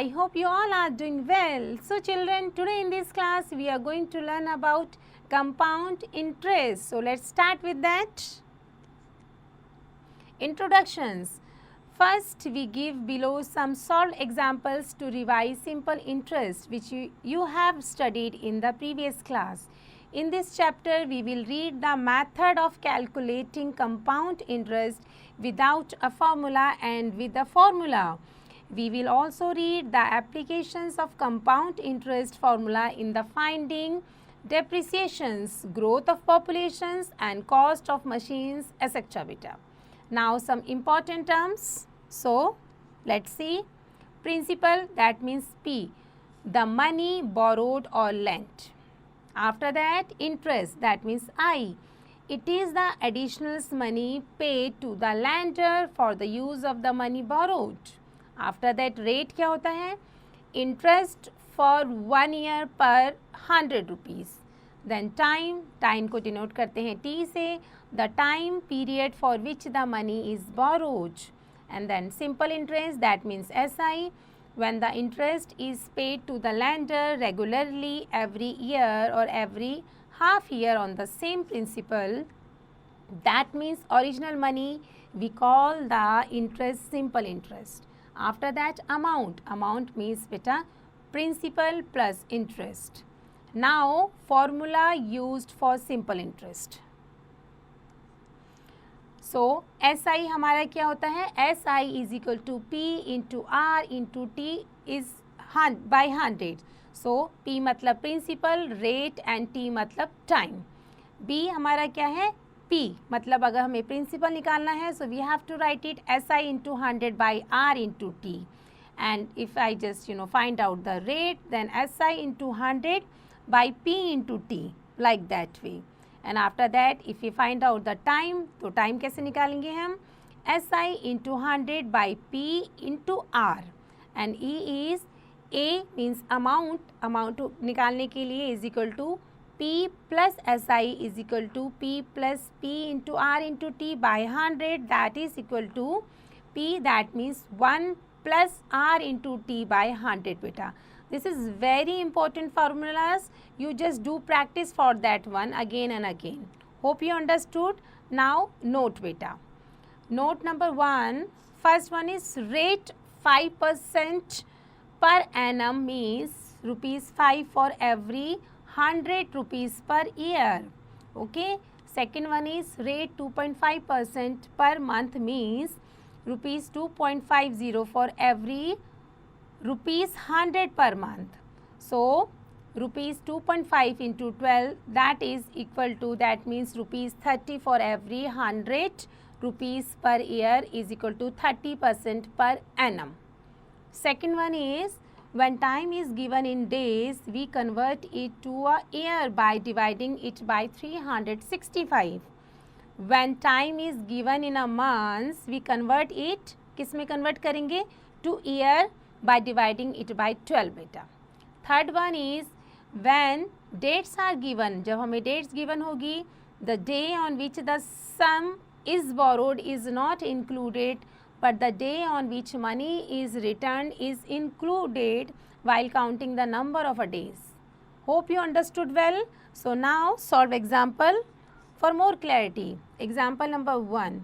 I hope you all are doing well. So children, today in this class we are going to learn about compound interest. So let's start with that. Introductions. First, we give below some solved examples to revise simple interest which you have studied in the previous class. In this chapter, we will read the method of calculating compound interest without a formula and with a formula. We will also read the applications of compound interest formula in the finding depreciations, growth of populations and cost of machines, etc. beta. Now some important terms. So let's see. Principal, that means P, the money borrowed or lent. After that, interest, that means I. It is the additional money paid to the lender for the use of the money borrowed. After that, rate क्या होता है? Interest for 1 year per 100 rupees. Then time को denote करते हैं T से, the time period for which the money is borrowed. And then simple interest, that means SI, when the interest is paid to the lender regularly every year or every half year on the same principal, that means original money, we call the interest simple interest. After that, amount means beta principal plus interest. Now formula used for simple interest. So SI हमारा क्या होता है? SI is equal to P into R into T is by 100. So P मतलब principal, rate and T मतलब time. B हमारा क्या है? P मतलब अगर हमें principal निकालना है, so we have to write it SI into 100 by R into T. And if I just find out the rate, then SI into 100 by P into T, like that way. And after that, if we find out the time, तो time कैसे निकालेंगे हम? SI into 100 by P into R. And E is A means amount निकालने के लिए is equal to P plus SI is equal to P plus P into R into T by 100, that is equal to P, that means 1 plus R into T by 100 beta. This is very important formulas. You just do practice for that one again and again. Hope you understood. Now note beta. Note number 1. First one is rate 5% per annum means rupees 5 for every 100 rupees per year. Okay. Second one is rate 2.5% per month means rupees 2.50 for every rupees 100 per month. So rupees 2.5 into 12, that is equal to, that means rupees 30 for every 100 rupees per year is equal to 30% per annum. Second one is, when time is given in days, we convert it to a year by dividing it by 365. When time is given in a month, we convert it, किस में convert करेंगे? To year by dividing it by 12 beta. Third one is, when dates are given, जब हमें dates given होगी, the day on which the sum is borrowed is not included, but the day on which money is returned is included while counting the number of days. Hope you understood well. So now solve example for more clarity. Example number 1.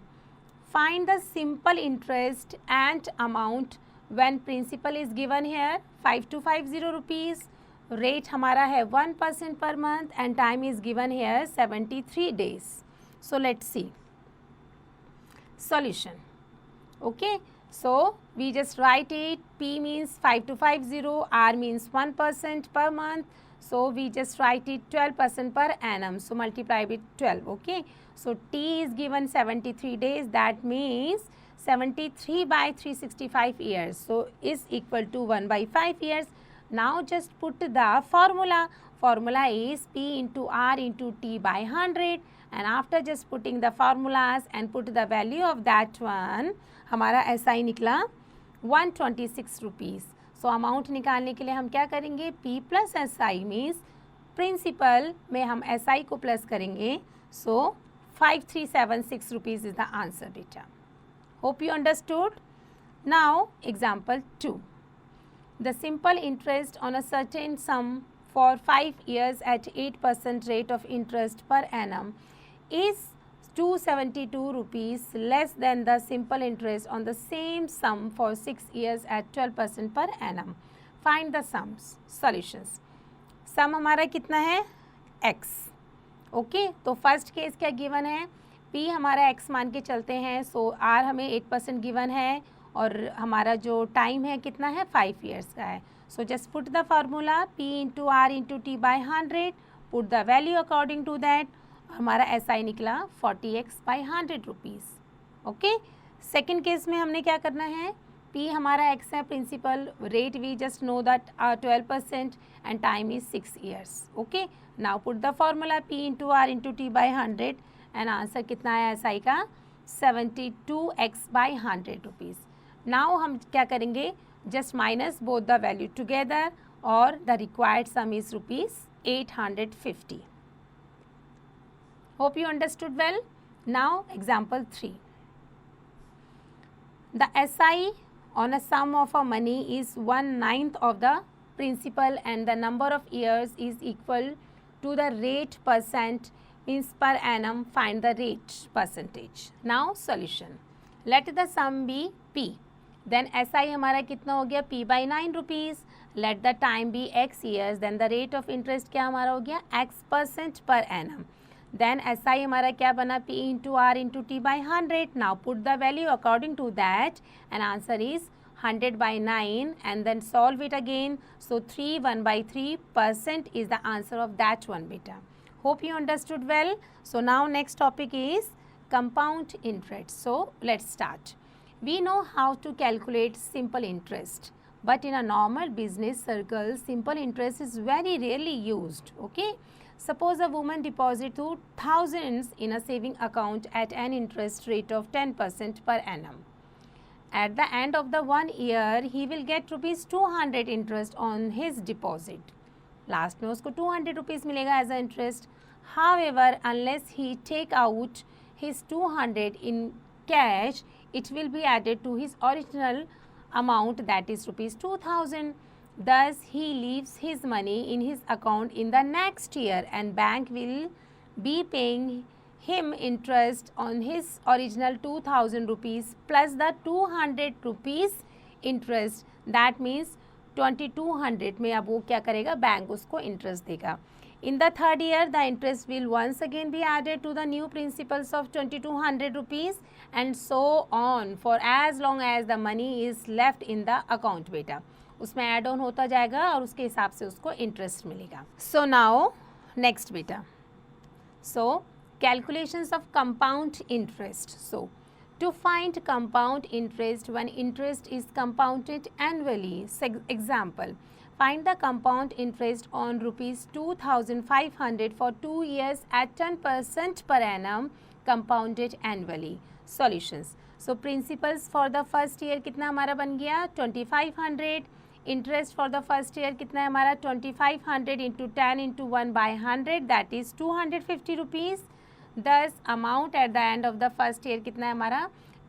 Find the simple interest and amount when principal is given here 5250 rupees. Rate हमारा है 1% per month and time is given here 73 days. So let's see. Solution. Okay, so we just write it. P means 5250, R means 1% per month. So we just write it 12% per annum. So multiply with 12. Okay, so T is given 73 days. That means 73 by 365 years. So is equal to 1 by 5 years. Now just put the formula. Formula is P into R into T by 100. And after just putting the formulas and put the value of that one, हमारा SI निकला 126 rupees. So amount निकालने के लिए हम क्या करेंगे? P plus SI means principal में हम SI को plus करेंगे. So 5376 rupees is the answer beta. Hope you understood. Now example 2. The simple interest on a certain sum for 5 years at 8% rate of interest per annum is 272 rupees less than the simple interest on the same sum for 6 years at 12% per annum. Find the sums. Solutions. सम हमारा कितना है x. Okay, तो first case क्या given है, p हमारा x मान के चलते हैं. सो r हमें 8% गिवन है और हमारा जो टाइम है कितना है 5 ईयर्स का है. So just put the formula p into R into T by 100, put the value according to that. हमारा SI निकला 40x by 100 rupees. Okay, second case में हमने क्या करना है, p हमारा x है principal, rate we just know that 12% and time is 6 years. Okay, now put the formula p into R into T by 100 and answer कितना है SI का 72x बाई 100 रुपीज़. नाउ हम क्या करेंगे, just minus both the value together और the required sum is ₹850. Hope you understood well. Now example 3. The SI on a sum of a money is 1/9 of the principal and the number of years is equal to the rate percent means per annum. Find the rate percentage. Now solution. Let the sum be P. Then SI हमारा कितना हो गया P by 9 rupees. Let the time be X years. Then the rate of interest क्या हमारा हो गया X% per annum. Then SI हमारा क्या बना P into R into T by 100. Now put the value according to that and answer is 100 by 9 and then solve it again. So 3 1/3% is the answer of that one beta. Hope you understood well. So now next topic is compound interest. So let's start. We know how to calculate simple interest, but in a normal business circle, simple interest is very rarely used. Okay. Suppose a woman deposits 2,000 in a saving account at an interest rate of 10% per annum. At the end of the 1 year, he will get ₹200 interest on his deposit. Last में उसको 200 rupees मिलेगा as a interest. However, unless he take out his 200 in cash, it will be added to his original amount, that is ₹2,000. Thus, he leaves his money in his account in the next year and bank will be paying him interest on his original 2,000 rupees plus the 200 rupees interest. That means 2,200 में अब वो क्या करेगा, bank उसको interest देगा. In the third year, the interest will once again be added to the new principals of 2,200 rupees and so on for as long as the money is left in the account beta. उसमें add on होता जाएगा और उसके हिसाब से उसको interest मिलेगा. सो now next बेटा. So calculations of compound interest. So to find compound interest when interest is compounded annually. Example, find the compound interest on ₹2,500 for 2 years at 10% per annum compounded annually. Solutions. So principals for the first year कितना हमारा बन गया 2,500. Interest for the first year कितना है हमारा 2,500 into 10 into 1 by 100, that is 250 rupees. Thus amount at the end of the first year कितना है हमारा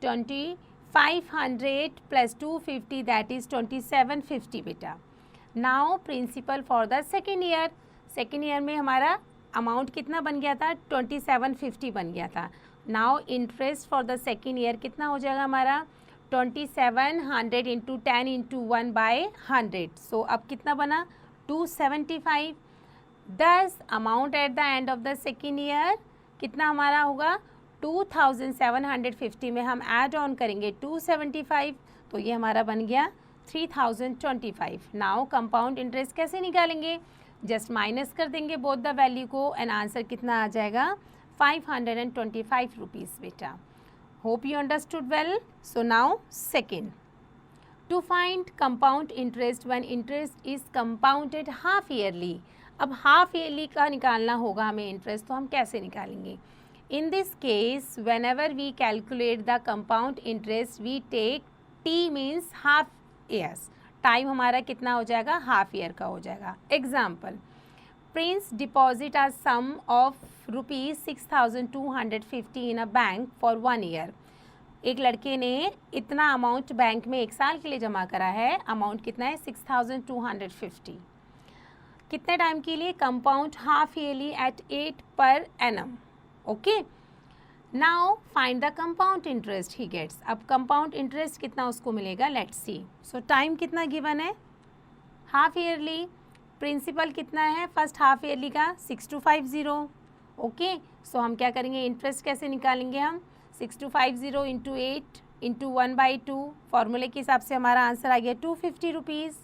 2,500 plus 250, that is 2,750 बेटा. Now principal for the second year. Second year में हमारा amount कितना बन गया था 2,750 बन गया था. Now interest for the second year कितना हो जाएगा हमारा 2,700 इंटू 10 इंटू 1 बाई 100. सो अब कितना बना 275. 10 amount at the end of the second year कितना हमारा होगा 2,750 में हम ऐड ऑन करेंगे 275, तो ये हमारा बन गया 3,025. नाउ कंपाउंड इंटरेस्ट कैसे निकालेंगे, जस्ट माइनस कर देंगे बोथ द वैल्यू को एंड आंसर कितना आ जाएगा 525 रुपीज़ बेटा. Hope you understood well. So now second, to find compound interest when interest is compounded half yearly. अब हाफ ईयरली का निकालना होगा हमें इंटरेस्ट, तो हम कैसे निकालेंगे. In this case whenever we calculate the compound interest we take T means half years. Time हमारा कितना हो जाएगा हाफ ईयर का हो जाएगा. Example, prince deposit a sum of ₹6,250 in a bank for 1 year. एक लड़के ने इतना अमाउंट बैंक में 1 साल के लिए जमा करा है, अमाउंट कितना है 6250। कितने टाइम के लिए? Compound half yearly at 8 per annum. Okay, now find the compound interest he gets. अब कंपाउंड इंटरेस्ट कितना उसको मिलेगा, लेट्स सी। सो टाइम कितना गिवन है, हाफ ईयरली। प्रिंसिपल कितना है फर्स्ट हाफ ईयरली का, 6250। ओके, सो हम क्या करेंगे, इंटरेस्ट कैसे निकालेंगे हम, 6250 इंटू 8 इंटू 1/2, फॉर्मूले के हिसाब से हमारा आंसर आ गया 250 रुपीज़।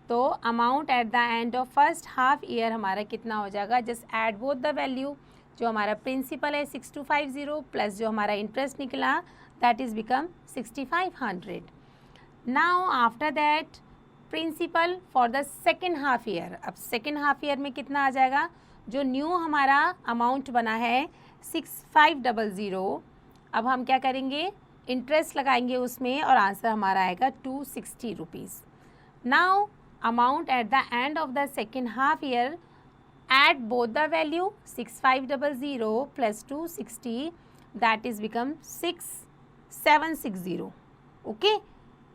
तो amount at the end of first half year हमारा कितना हो जाएगा, just add both the value. जो हमारा प्रिंसिपल है 6250 प्लस जो हमारा इंटरेस्ट निकला that is become 6500। Now after that principal for the second half year. अब सेकेंड हाफ ईयर में कितना आ जाएगा, जो न्यू हमारा अमाउंट बना है 6500। अब हम क्या करेंगे, इंटरेस्ट लगाएंगे उसमें और आंसर हमारा आएगा 260 rupees. Now amount at the end of the second half year, add both the value 6500 plus 260 that is become 6760। Okay,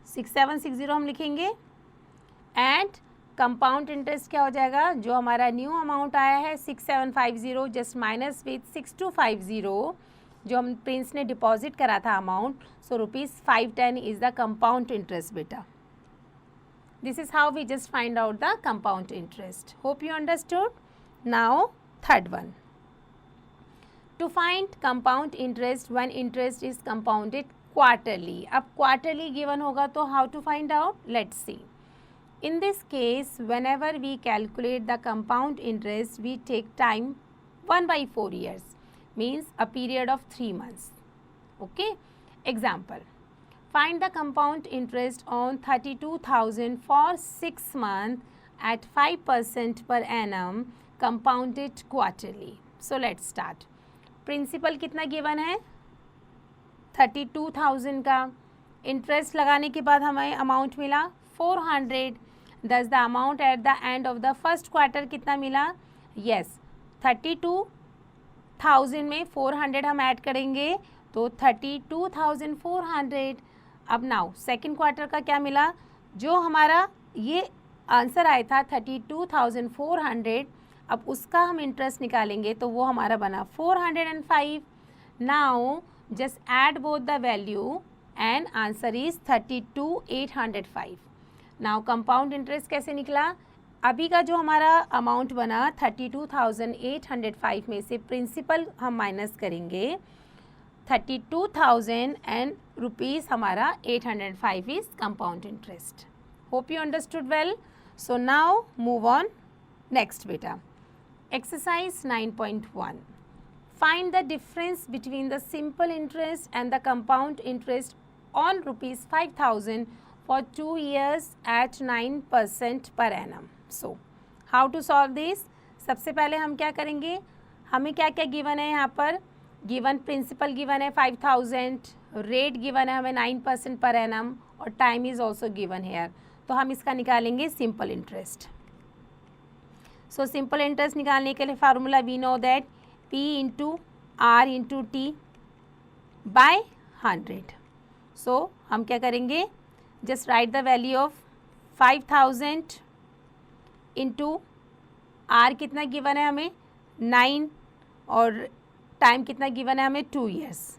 6760 हम लिखेंगे। एंड कंपाउंड इंटरेस्ट क्या हो जाएगा, जो हमारा न्यू अमाउंट आया है 6750 जस्ट माइनस विथ 6250 जो हम प्रिंस ने डिपॉजिट करा था amount, so ₹510 is the compound interest बेटा। This is how we just find out the compound interest. Hope you understood. Now third one, to find compound interest when interest is compounded quarterly। अब quarterly given होगा तो how to find out, let's see। In this case whenever we calculate the compound interest we take time 1/4 years, means a period of 3 months। Okay, example, find the compound interest on 32,000 for 6 months at 5% per annum compounded quarterly। So let's start। प्रिंसिपल कितना given है 32,000 का, interest लगाने के बाद हमें amount मिला 400। दस the amount at the end of the first quarter कितना मिला, यस 32,000 में 400 हम ऐड करेंगे तो 32,400। अब नाउ सेकेंड क्वार्टर का क्या मिला, जो हमारा ये आंसर आया था 32,400, अब उसका हम इंटरेस्ट निकालेंगे तो वो हमारा बना 405। Now just add both the value and answer is 32,805। Now compound interest कैसे निकला, अभी का जो हमारा अमाउंट बना 32,805 में से प्रिंसिपल हम माइनस करेंगे 32,000 एंड रुपीज़ हमारा 805 is compound interest. Hope you understood well. So now move on next बेटा। Exercise 9.1, find the difference between the simple interest and the compound interest on ₹5,000 for 2 years at 9% per annum। So how to solve this? सबसे पहले हम क्या करेंगे, हमें क्या क्या given है यहाँ पर, गिवन प्रिंसिपल गिवन है 5,000, रेट गिवन है हमें 9% पर एनम और time is also given here. तो हम इसका निकालेंगे simple interest. So simple interest निकालने के लिए formula we know that P into R into T by 100। So हम क्या करेंगे, just write the value of 5,000 into R कितना गिवन है हमें 9 और टाइम कितना गिवन है हमें 2 years।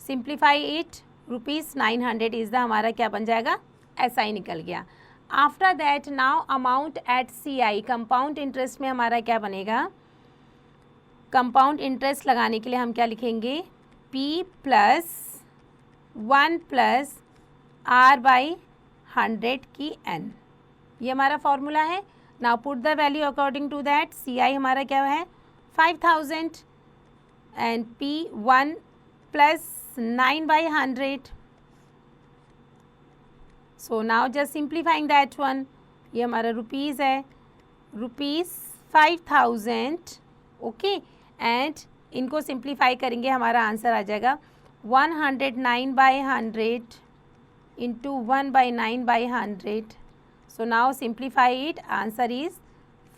Simplify it, ₹900 is the हमारा क्या बन जाएगा, ऐसा ही निकल गया। After that now amount at CI, compound interest में हमारा क्या बनेगा, कंपाउंड इंटरेस्ट लगाने के लिए हम क्या लिखेंगे, P प्लस 1 प्लस R/100 की N, ये हमारा फॉर्मूला है। Now put the value according to that. CI हमारा क्या है 5,000 and P 1 plus 9/100। So now just simplifying that one, ये हमारा रुपीज़ है, ₹5,000। ओके, एंड इनको सिंप्लीफाई करेंगे हमारा आंसर आ जाएगा 109/100 into 1/9/100। So now simplify it, answer is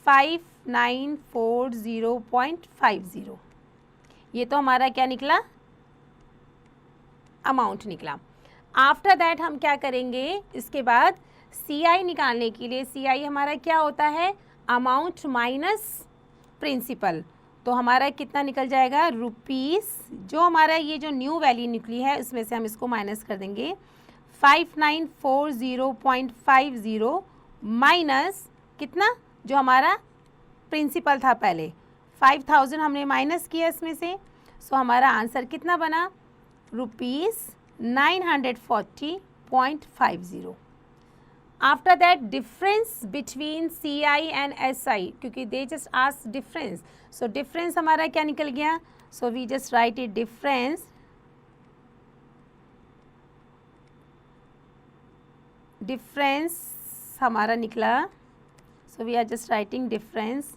5940.50। ये तो हमारा क्या निकला अमाउंट निकला। आफ्टर दैट हम क्या करेंगे, इसके बाद CI निकालने के लिए, CI हमारा क्या होता है, अमाउंट माइनस प्रिंसिपल। तो हमारा कितना निकल जाएगा, रुपीज़, जो हमारा ये जो न्यू वैल्यू निकली है उसमें से हम इसको माइनस कर देंगे 5940.50 माइनस कितना, जो हमारा प्रिंसिपल था पहले 5000 हमने माइनस किया इसमें से। सो हमारा आंसर कितना बना, ₹940.50। After that difference between CI and SI, क्योंकि they just ask difference, so difference हमारा क्या निकल गया, so we just write it difference हमारा निकला, so we are just writing difference.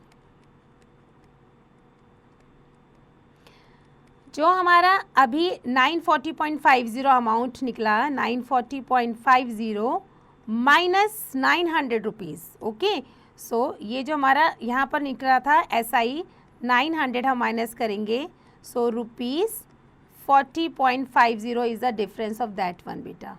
जो हमारा अभी 940.50 अमाउंट निकला, 940.50 माइनस 900 रुपीज़, ओके। सो ये जो हमारा यहाँ पर निकला था SI 900 हम माइनस करेंगे, so ₹40.50 is the difference of that one बेटा।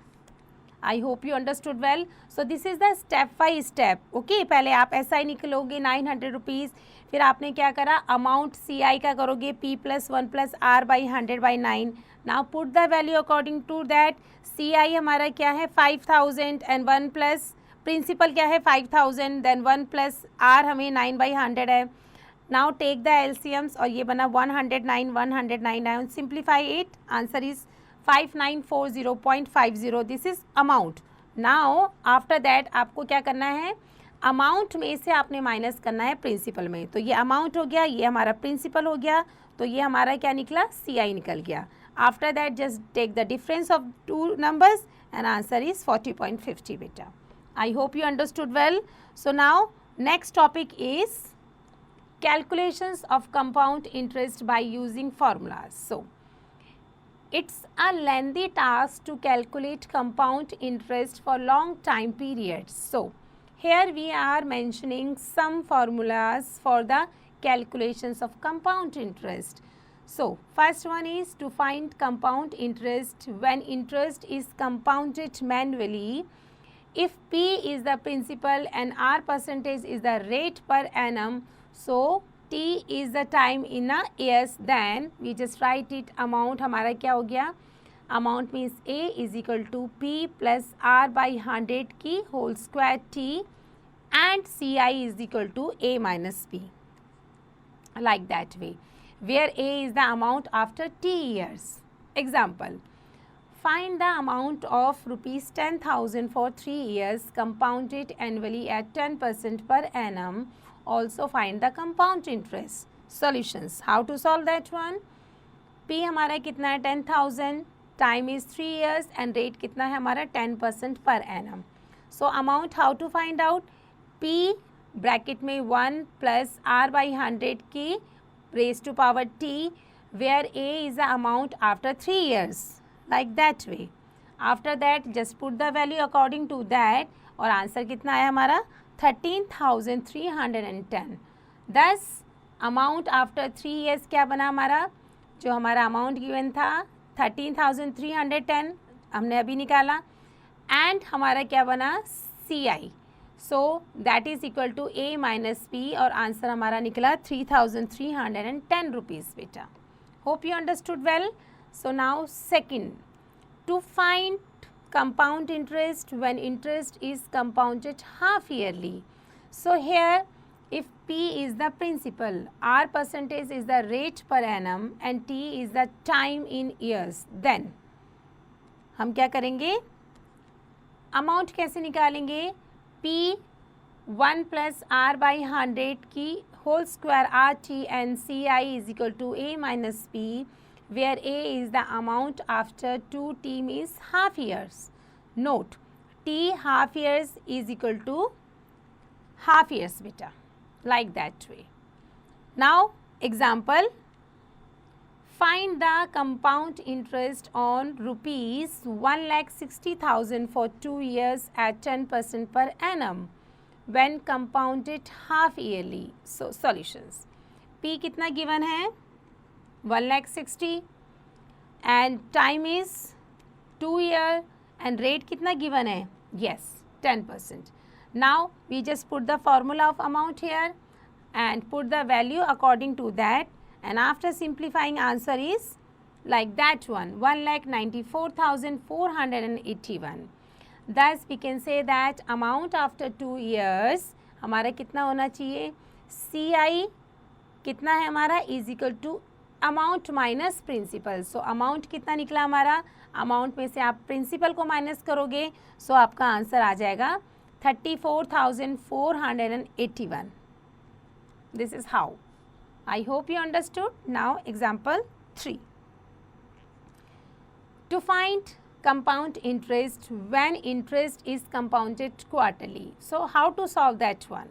I hope you understood well. So this is the step by step, okay. पहले आप SI निकलोगे 900 रुपीज़, फिर आपने क्या करा, अमाउंट CI का करोगे P + 1 + R by 100/9। Now put the value according to that. CI हमारा क्या है 5000 एंड 1 प्लस प्रिंसिपल क्या है 5000, देन 1 + R हमें 9/100 है। नाउ टेक द LCMs और ये बना 109, 109, simplify it, answer is 5940.50, this is amount. Now after that आपको क्या करना है, अमाउंट में से आपने माइनस करना है प्रिंसिपल में। तो ये अमाउंट हो गया, ये हमारा प्रिंसिपल हो गया, तो ये हमारा क्या निकला, CI निकल गया। After that just take the difference of two numbers and answer is 40.50 बेटा। I hope you understood well. So now next topic is calculations of compound interest by using formulas. So it's a lengthy task to calculate compound interest for long time periods. So here we are mentioning some formulas for the calculations of compound interest. So first one is to find compound interest when interest is compounded manually. If P is the principal and R% is the rate per annum, so T is the time in a years, then we just write it amount हमारा क्या हो गया, amount means A is equal to P plus R by 100 की whole square T and CI is equal to A minus P, like that way, where A is the amount after T years. Example, find the amount of ₹10,000 for 3 years compounded annually at 10% per annum. Also find the compound interest. Solutions, how to solve that one? P हमारा कितना है 10,000, time is 3 years and rate कितना है हमारा 10% पर एनम। So amount how to find out, P bracket में 1 + R/100 की raise to power T, where A is the amount after 3 years, like that way. After that just put the value according to that और answer कितना आया हमारा 13,310। दस amount after 3 years क्या बना हमारा, जो हमारा अमाउंट गिवन था 13,310 हमने अभी निकाला, एंड हमारा क्या बना CI, so that is equal to A minus P और आंसर हमारा निकला 3,310 रुपीज़ बेटा। Hope you understood well. So now second, to find compound interest when interest is compounded half yearly. So here if P is the principal, R% is the rate per annum and T is the time in years, then हम क्या करेंगे, amount कैसे निकालेंगे, P 1 + R/100 की whole square RT and CI is equal to A minus P, where A is the amount after 2 T means half years. Note, T half years is equal to half years beta, like that way. Now example, find the compound interest on ₹1,60,000 for 2 years at 10% per annum when compounded half yearly. So solutions, P कितना given है 1,60,000 and time is 2 year and rate कितना given है? Yes, 10%. Now we just put the formula of amount here and put the value according to that, and after simplifying answer is like that one, 1,94,481. Thus we can say that amount after 2 years हमारा कितना होना चाहिए? CI कितना है हमारा? Is equal to amount minus principal. So amount कितना निकला हमारा? अमाउंट में से आप प्रिंसिपल को माइनस करोगे, सो आपका आंसर आ जाएगा 34,481. This is how. I hope you understood. Now example 3. To find compound interest when interest is compounded quarterly. So how to solve that one?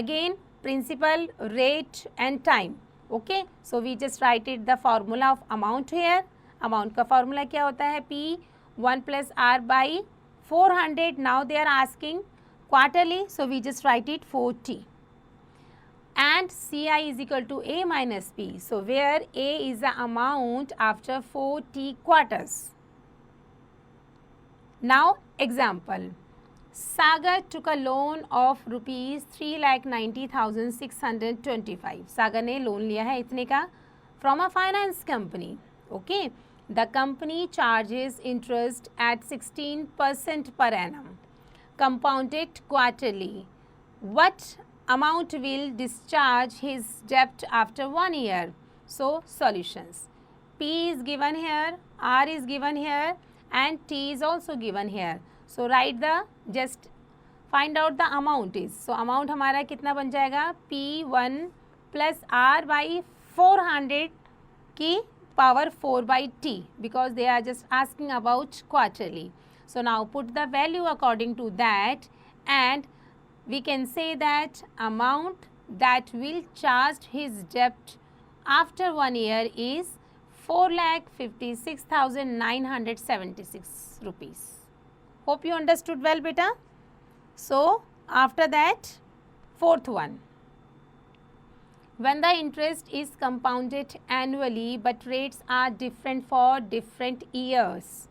Again, principal, rate and time. Okay, so we just write it the formula of amount here. Amount का formula क्या होता है? P 1 plus R by 400. Now they are asking quarterly, so we just write it 4T. And CI is equal to A minus P. So where A is the amount after 4T quarters. Now example, Sagar took a loan of rupees 3,90,625. सागर ने loan लिया है इतने का from a finance company. Okay, the company charges interest at 16% per annum, compounded quarterly. What amount will discharge his debt after 1 year? So solutions. P is given here, R is given here, and T is also given here. So write the, just find out the amount is. So amount हमारा कितना बन जाएगा? P1 plus R by 400 की power 4 by T, because they are just asking about quarterly. So now put the value according to that, and we can say that amount that will charge his debt after 1 year is 4,56,976 rupees. Hope you understood well, beta. So after that, fourth one, when the interest is compounded annually but rates are different for different years.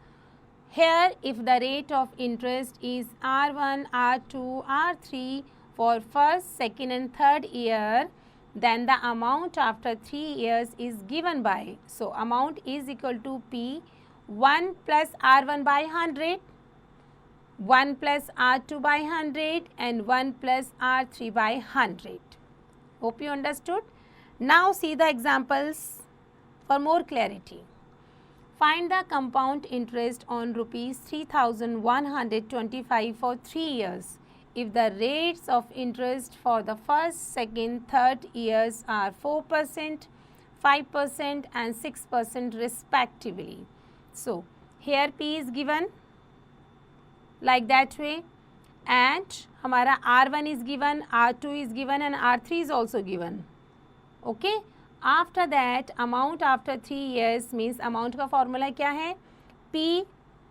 Here, if the rate of interest is R1, R2, R3 for first, second and third year, then the amount after 3 years is given by, so amount is equal to P 1 plus R1 by 100, 1 plus R2 by 100 and 1 plus R3 by 100. Hope you understood. Now see the examples for more clarity. Find the compound interest on rupees 3,125 for 3 years. If the rates of interest for the first, second, third years are 4%, 5% and 6% respectively. So here P is given like that way, and हमारा R1 is given, R2 is given and R3 is also given. Okay, after that amount after 3 years means amount का formula क्या है? P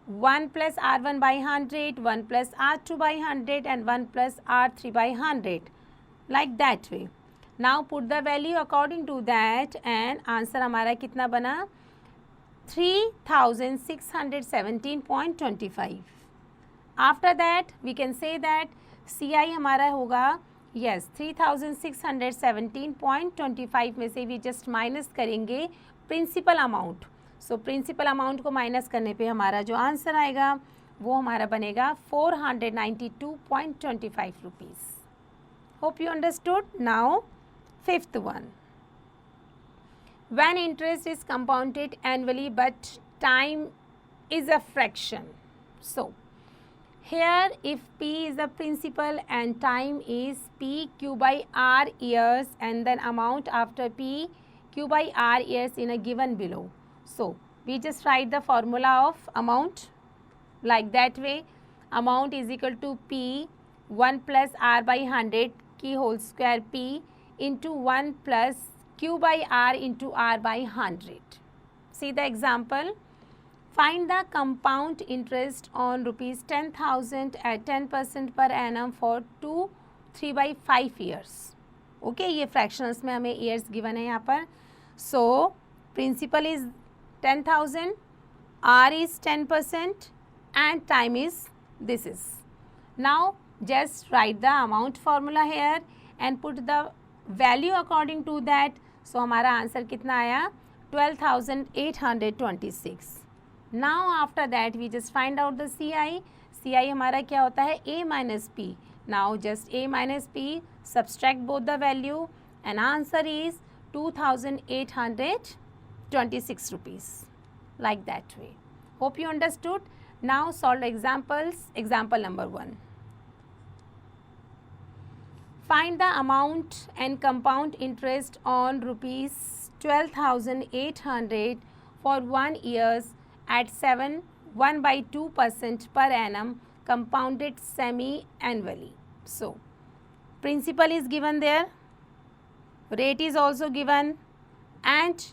1 plus R1 by 100, 1 plus R2 by 100 and 1 plus R3 by 100, like that way. Now put the value according to that, and answer हमारा कितना बना? 3,617.25. After that we can say that CI हमारा होगा, yes, 3,617.25 में से we just minus करेंगे principal amount. So principal amount को minus करने पे हमारा जो आंसर आएगा वो हमारा बनेगा 492.25 rupees. Hope you understood. Now fifth one, when interest is compounded annually but time is a fraction. So here if P is the principal and time is P Q by R years, and then amount after P Q by R years in a given below. So we just write the formula of amount like that way. Amount is equal to P 1 plus R by 100 की whole square P into 1 plus Q by R into R by 100. See the example. Find the compound interest on rupees 10,000 at 10% per annum for 2, 3 by 5 years. Okay, ये fractionals में हमें years given है यहाँ पर. So principal is 10,000, R is 10% and time is this is. Now just write the amount formula here and put the value according to that. So हमारा answer कितना आया 12,826. Now after that we just find out the CI. CI हमारा क्या होता है A minus P. Now just A minus P, subtract both the value and answer is 2,826 rupees. Like that way. Hope you understood. Now solve examples. Example number 1. Find the amount and compound interest on rupees 12,800 for 1 years at 1/2% per annum compounded semi-annually. So, principal is given there, rate is also given and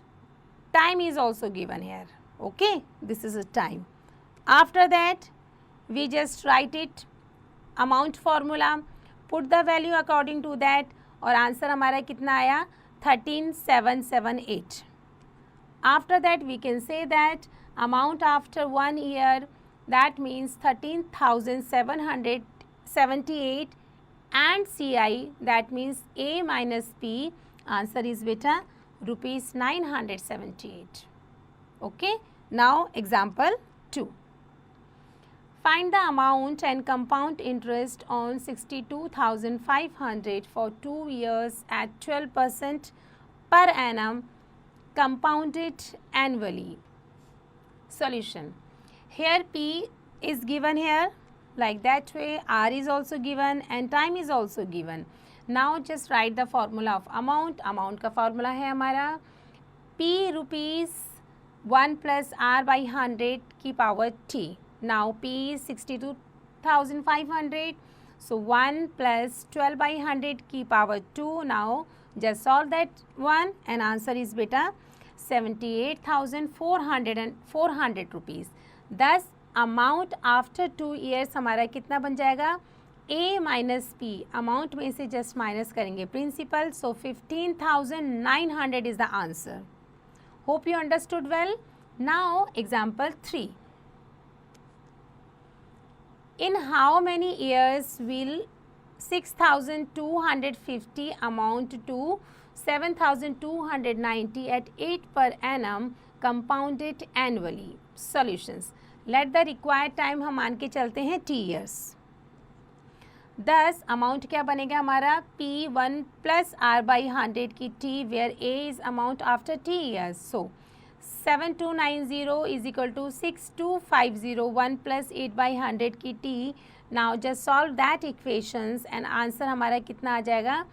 time is also given here. Okay, this is a time. After that, we just write it, amount formula, put the value according to that और answer हमारा कितना आया 13,778. After that we can say that amount after 1 year, that means 13,778 and CI, that means A minus P, answer is beta rupees 978. Okay, now example 2. Find the amount and compound interest on 62,500 for 2 years at 12% per annum compounded annually. Solution. Here P is given here like that way, R is also given and time is also given. Now just write the formula of amount. Amount का formula है हमारा P rupees 1 plus R by 100 की power T. Now P is 62,500. So 1 plus 12 by 100 की power 2. Now just solve that one and answer is beta 78,400 rupees. Thus amount after 2 years हमारा कितना बन जाएगा A minus P. Amount में से just minus करेंगे principal. So 15,900 is the answer. Hope you understood well. Now example 3. In how many years will 6,250 amount to 7,290 at 8 per annum compounded annually? Solutions. Let the required time हम मान के चलते हैं T years. thus amount क्या बनेगा हमारा P1 plus R by 100 की T where A is amount after T years. So 7290 is equal to 62,501 plus 8 by 100 की T. Now just solve that equations and answer हमारा कितना आ जाएगा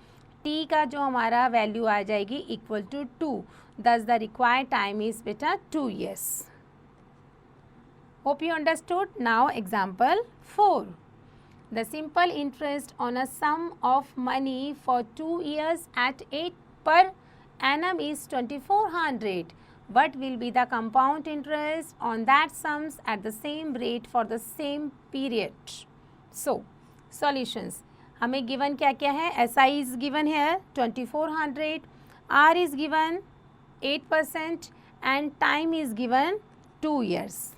T का जो हमारा वैल्यू आ जाएगी equal to 2. Thus the required time is beta 2 years. Hope you understood. Now example 4. The simple interest on a sum of money for 2 years at 8 per annum is 2,400. What will be the compound interest on that sums at the same rate for the same period? So, solutions. हमें given क्या क्या है? SI is given here 2,400, R is given 8% and time is given 2 years.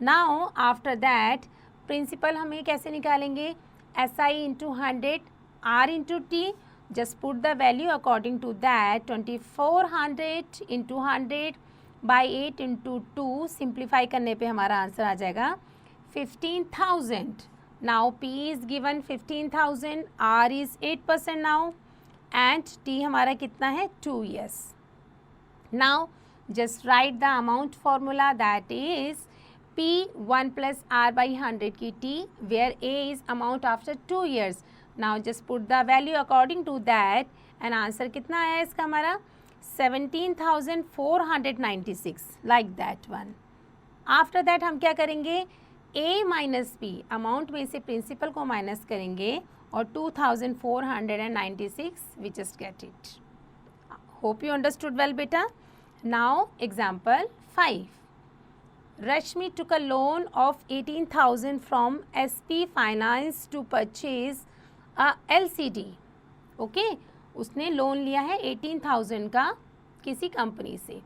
Now after that principal हमें कैसे निकालेंगे? SI into 100, R into T. Just put the value according to that. 2,400 into 100 by 8 into 2. Simplify करने पे हमारा answer आ जाएगा 15,000. Now P is given 15,000, R is 8% now and T हमारा कितना है 2 years. Now just write the amount formula, that is P1 plus R by 100 की T where A is amount after 2 years. Now just put the value according to that and answer कितना आया इसका हमारा 17,496 like that one. After that हम क्या करेंगे A minus P, amount में से principal को minus करेंगे और 2,496 we just get it. Hope you understood well beta. Now example 5. Rashmi took a loan of 18,000 from SP Finance to purchase a LCD. Okay, उसने loan लिया है 18,000 का किसी कंपनी से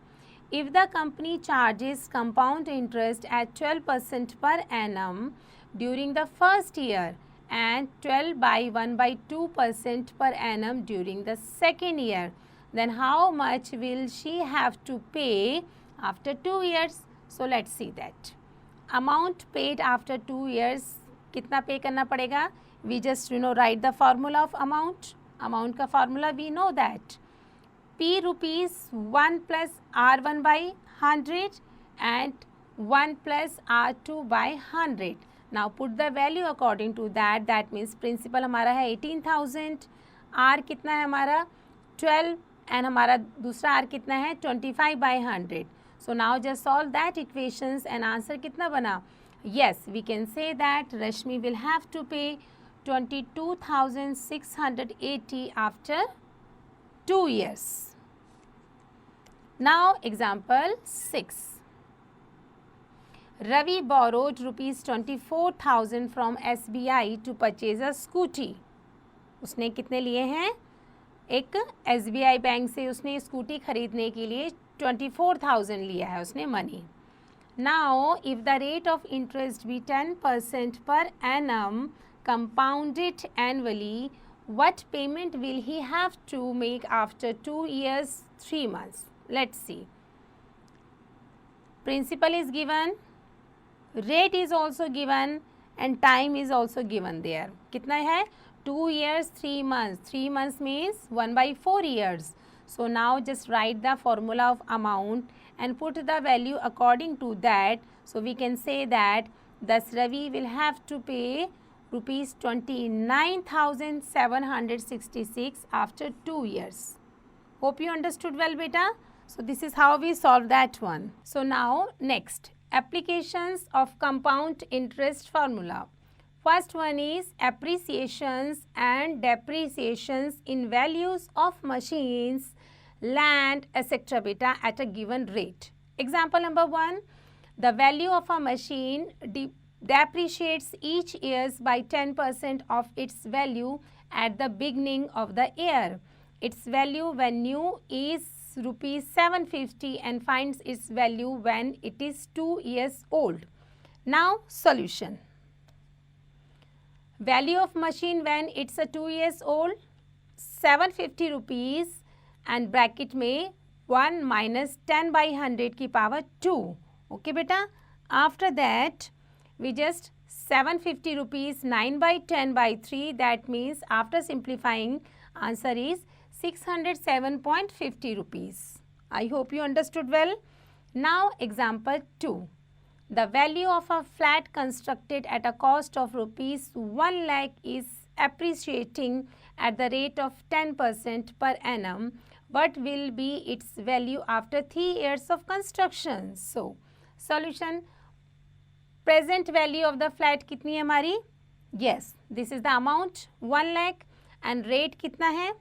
If the company charges compound interest at 12% per annum during the first year and 12 by 1 by 2% per annum during the second year, then how much will she have to pay after 2 years? So let's see that. Amount paid after 2 years कितना पे करना पड़ेगा? We just write the formula of amount. Amount का formula we know that P rupees 1 plus R1 by 100 and 1 plus R2 by 100. Now put the value according to that. That means principal हमारा है 18,000, R कितना है हमारा 12 and हमारा दूसरा R कितना है 25 by 100. So now just solve that equations and answer कितना बना? Yes, we can say that Rashmi will have to pay 22,680 after 2 years. Now example 6. Ravi borrowed rupees 24,000 from SBI to purchase a scooty. उसने कितने लिए हैं? एक SBI bank से उसने scooty खरीदने के लिए 24,000 लिया है उसने money. Now if the rate of interest be 10% per annum compounded annually, what payment will he have to make after 2 years 3 months? Let's see. Principal is given, rate is also given and time is also given there. कितना है? 2 years 3 months. 3 months means 1 by 4 years. So now just write the formula of amount and put the value according to that. So we can say that thus Ravi will have to pay rupees 29,766 after 2 years. Hope you understood well, beta. So this is how we solve that one. So now next, applications of compound interest formula. First one is appreciations and depreciations in values of machines, land, etc. beta at a given rate. Example number 1, the value of a machine depreciates each year by 10% of its value at the beginning of the year. Its value when new is rupees 750 and finds its value when it is 2 years old. Now solution. Value of machine when it's a 2 years old 750 rupees and bracket में 1 minus 10 by 100 की power 2. Okay beta. After that we just 750 rupees 9 by 10 by 3, that means after simplifying answer is 607.50 rupees. I hope you understood well. Now example 2. The value of a flat constructed at a cost of rupees 1 lakh is appreciating at the rate of 10% per annum. What will be its value after 3 years of construction? So solution, present value of the flat कितनी है हमारी? Yes, this is the amount 1 lakh and rate कितना है?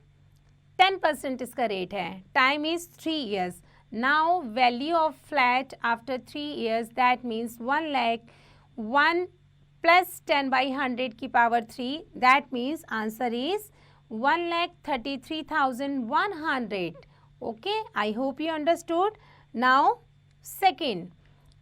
10% इसका rate है. Time is 3 years. Now value of flat after 3 years, that means 1 lakh 1 plus 10 by 100 की power 3, that means answer is 1,33,100. Okay, I hope you understood. Now second,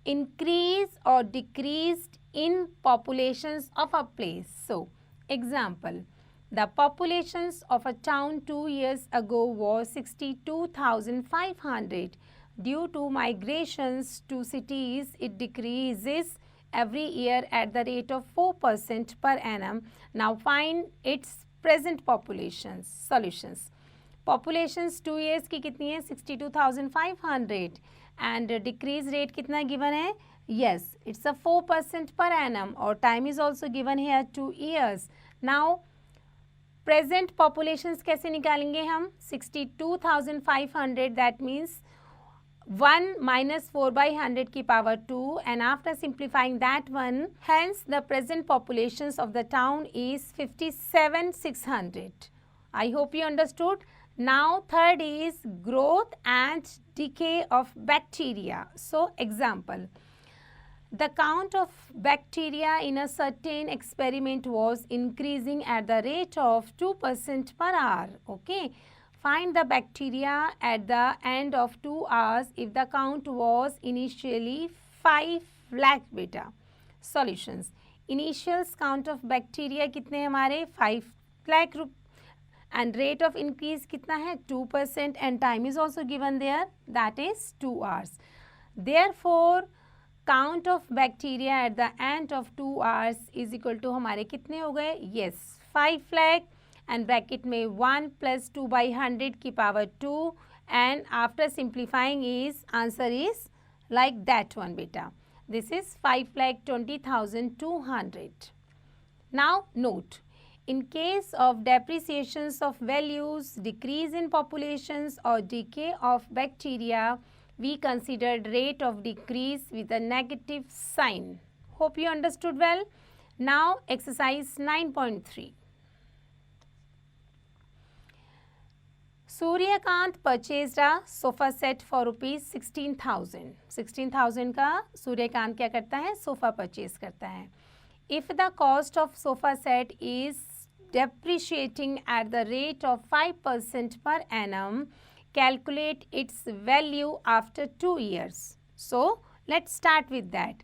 increase or decreased in populations of a place. So example, the populations of a town 2 years ago was 62,500. Due to migrations to cities, it decreases every year at the rate of 4% per annum. Now find its present populations. Solutions. Populations 2 years की कितनी है? 62,500 and decrease rate कितना given है? Yes, it's a 4% per annum or time is also given here 2 years. Now present populations कैसे निकालेंगे हम? 62,500, that means 1 minus 4 by 100 की power 2 and after simplifying that one, hence the present populations of the town is 57,600. I hope you understood. Now third is growth and decay of bacteria. So example, the count of bacteria in a certain experiment was increasing at the rate of 2% per hour. Okay. Find the bacteria at the end of 2 hours if the count was initially 5 lakh बेटा. Solutions. Initial count of bacteria कितने हमारे 5 lakh and rate of increase कितना है 2% and time is also given there, that is 2 hours. Therefore count of bacteria at the end of 2 hours is equal to हमारे कितने हो गए, yes 5 lakh and bracket में 1 plus 2 by 100 की power 2 and after simplifying is answer is like that one beta. This is 5,20,200. Now note, in case of depreciations of values, decrease in populations or decay of bacteria, we considered rate of decrease with a negative sign. Hope you understood well. Now exercise 9.3. Suryakant purchased a sofa set for rupees 16,000. 16,000 का सूर्यकांत क्या करता है, sofa purchase करता है. If the cost of sofa set is depreciating at the rate of 5% per annum, calculate its value after 2 years. So let's start with that.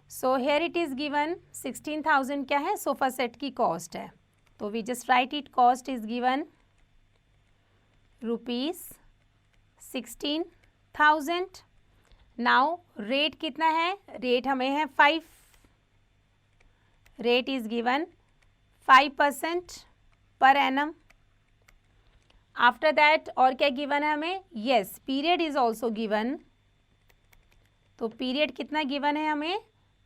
So here it is given 16,000 क्या है, sofa set की cost है. तो we just write it, cost is given rupees 16,000. Now rate कितना है, rate हमें है 5. Rate is given 5% per annum. After that और क्या given है हमें, yes period is also given. तो period कितना given है हमें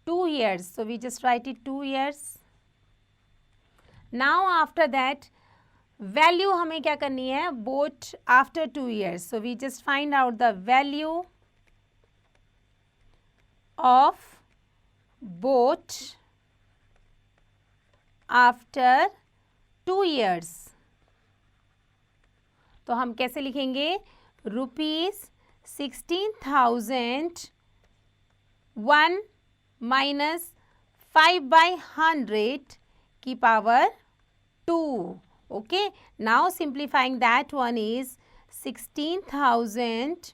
2 years. So we just write it 2 years. Now after that value हमें क्या करनी है, boat after 2 years. So we just find out the value of boat after 2 years. तो हम कैसे लिखेंगे, ₹16,000 1 minus 5/100 की power 2. Okay, now simplifying that one is 16,000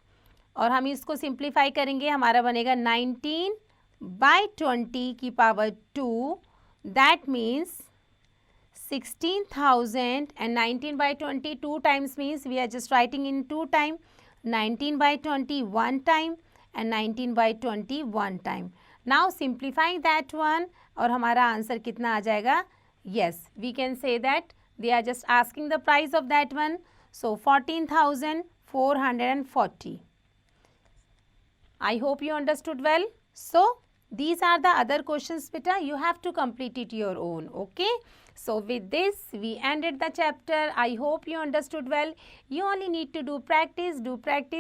और हम इसको सिंप्लीफाई करेंगे, हमारा बनेगा 19/20 की power 2. That means 16,000 and 19/20 2 times means we are just writing in 2 time, 19/20 1 time and 19/20 1 time. Now simplifying that one और हमारा आंसर कितना आ जाएगा, yes we can say that they are just asking the price of that one. So 14,440. I hope you understood well. So these are the other questions beta, you have to complete it your own. Okay, so with this we ended the chapter. I hope you understood well. You only need to do practice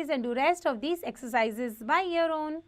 and do rest of these exercises by your own.